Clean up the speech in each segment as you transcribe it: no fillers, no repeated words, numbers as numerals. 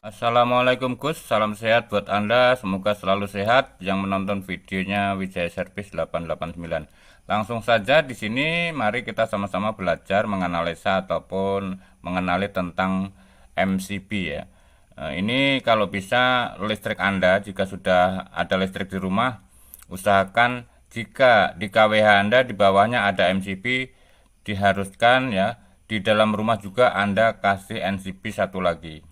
Assalamualaikum Gus, salam sehat buat Anda. Semoga selalu sehat yang menonton videonya Wijaya Service 889. Langsung saja di sini mari kita sama-sama belajar menganalisa ataupun mengenali tentang MCB ya. Ini kalau bisa listrik Anda jika sudah ada listrik di rumah, usahakan jika di KWH Anda di bawahnya ada MCB, diharuskan ya di dalam rumah juga Anda kasih MCB satu lagi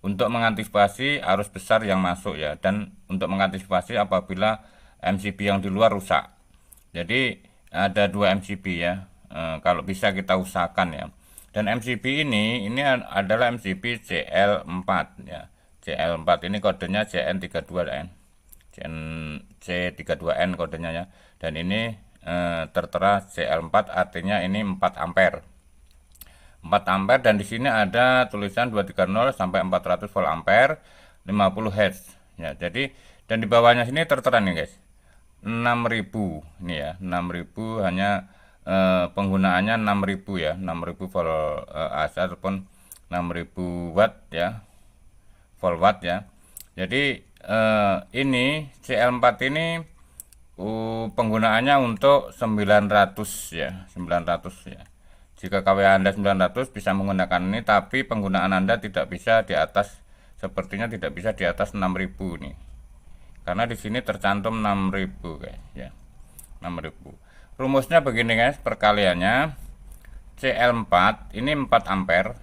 untuk mengantisipasi arus besar yang masuk ya, dan untuk mengantisipasi apabila MCB yang di luar rusak. Jadi ada dua MCB ya, kalau bisa kita usahakan ya. Dan MCB ini adalah MCB CL4 ya. CL4 ini kodenya CN32N. C32N kodenya ya. Dan ini tertera CL4 artinya ini 4 ampere. 4 ampere, dan di sini ada tulisan 230 sampai 400 volt ampere 50 Hz ya. Jadi dan di bawahnya sini tertera nih guys, 6000 ini ya, 6000 hanya penggunaannya 6000 ya, 6000 volt AC ataupun 6000 watt ya, volt watt ya. Jadi ini CL4 ini penggunaannya untuk 900 ya, 900 ya. Jika KWH Anda 900 bisa menggunakan ini, tapi penggunaan Anda tidak bisa di atas, sepertinya tidak bisa di atas 6000 nih. Karena di sini tercantum 6000 guys ya. 6000. Rumusnya begini guys, perkaliannya CL4 ini 4 ampere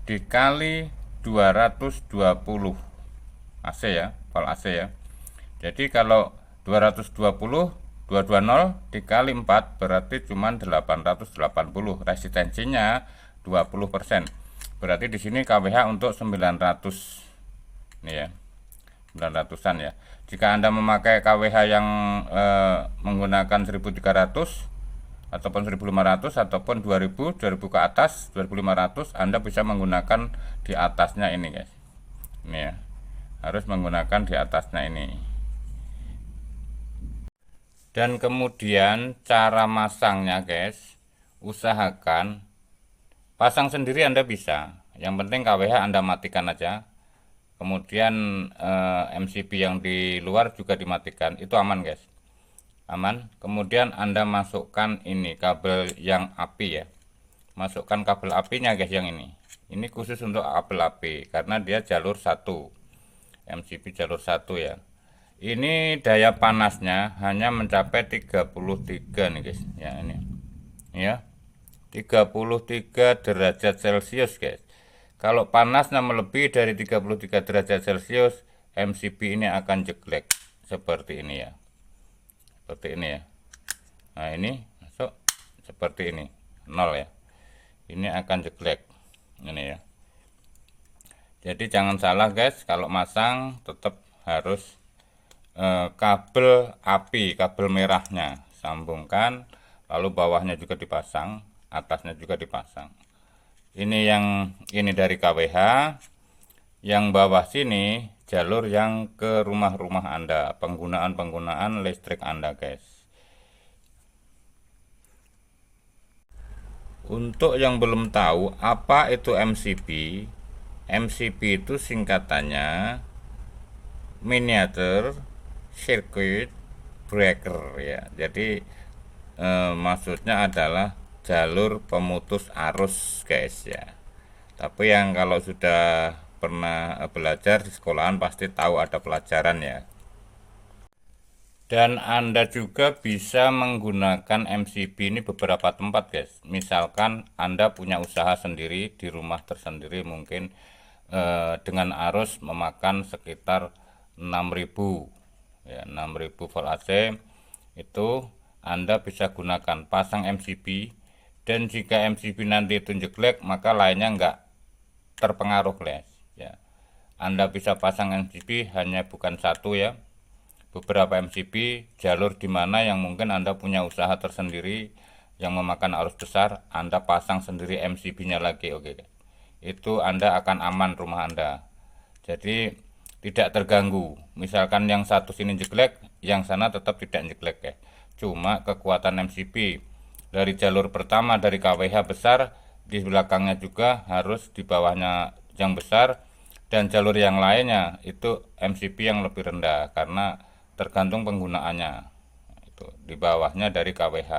dikali 220 AC ya, volt AC ya. Jadi kalau 220 220 dikali 4 berarti cuma 880, resistensinya 20%. Berarti di sini KWH untuk 900 nih ya, 900-an ya. Jika Anda memakai KWH yang menggunakan 1300 ataupun 1500 ataupun 2000 ke atas, 2500, Anda bisa menggunakan di atasnya ini guys. Ini ya. Harus menggunakan di atasnya ini. Dan kemudian cara masangnya guys, usahakan pasang sendiri Anda bisa, yang penting KWH Anda matikan aja. Kemudian MCB yang di luar juga dimatikan, itu aman guys, aman. Kemudian Anda masukkan ini kabel yang api ya, masukkan kabel apinya guys, yang ini khusus untuk kabel api karena dia jalur 1, MCB jalur 1 ya. Ini daya panasnya hanya mencapai 33 nih guys ya, ini ya, 33 derajat Celcius guys. Kalau panasnya melebihi dari 33 derajat Celcius, MCB ini akan jeglek seperti ini ya, seperti ini ya. Nah ini masuk seperti ini, 0 ya, ini akan jeglek ini ya. Jadi jangan salah guys, kalau masang tetap harus kabel api, kabel merahnya sambungkan, lalu bawahnya juga dipasang, atasnya juga dipasang. Ini yang ini dari KWH, yang bawah sini jalur yang ke rumah-rumah Anda, penggunaan listrik Anda guys. Untuk yang belum tahu apa itu MCB, MCB itu singkatannya miniatur circuit breaker ya. Jadi maksudnya adalah jalur pemutus arus guys ya. Tapi yang kalau sudah pernah belajar di sekolahan pasti tahu ada pelajaran ya. Dan Anda juga bisa menggunakan MCB ini beberapa tempat guys. Misalkan Anda punya usaha sendiri di rumah tersendiri, mungkin dengan arus memakan sekitar 6000 ya, 6000 volt AC, itu Anda bisa gunakan pasang MCB. Dan jika MCB nanti itu jeglek, maka lainnya enggak terpengaruh guys ya. Anda bisa pasang MCB hanya bukan satu ya, beberapa MCB jalur dimana yang mungkin Anda punya usaha tersendiri yang memakan arus besar, Anda pasang sendiri MCB nya lagi. Oke, itu Anda akan aman rumah Anda, jadi tidak terganggu. Misalkan yang satu sini jeglek, yang sana tetap tidak jeglek ya. Cuma kekuatan MCB dari jalur pertama dari KWH besar, di belakangnya juga harus di bawahnya yang besar, dan jalur yang lainnya itu MCP yang lebih rendah karena tergantung penggunaannya. Itu di bawahnya dari kWh.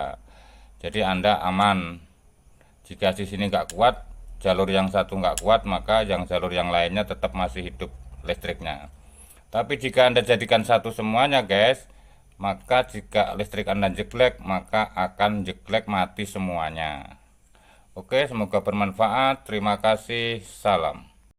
Jadi Anda aman. Jika di sini nggak kuat, jalur yang satu nggak kuat, maka yang jalur yang lainnya tetap masih hidup listriknya. Tapi jika Anda jadikan satu semuanya guys, maka jika listrik Anda jelek, maka akan jelek mati semuanya. Oke, semoga bermanfaat. Terima kasih. Salam.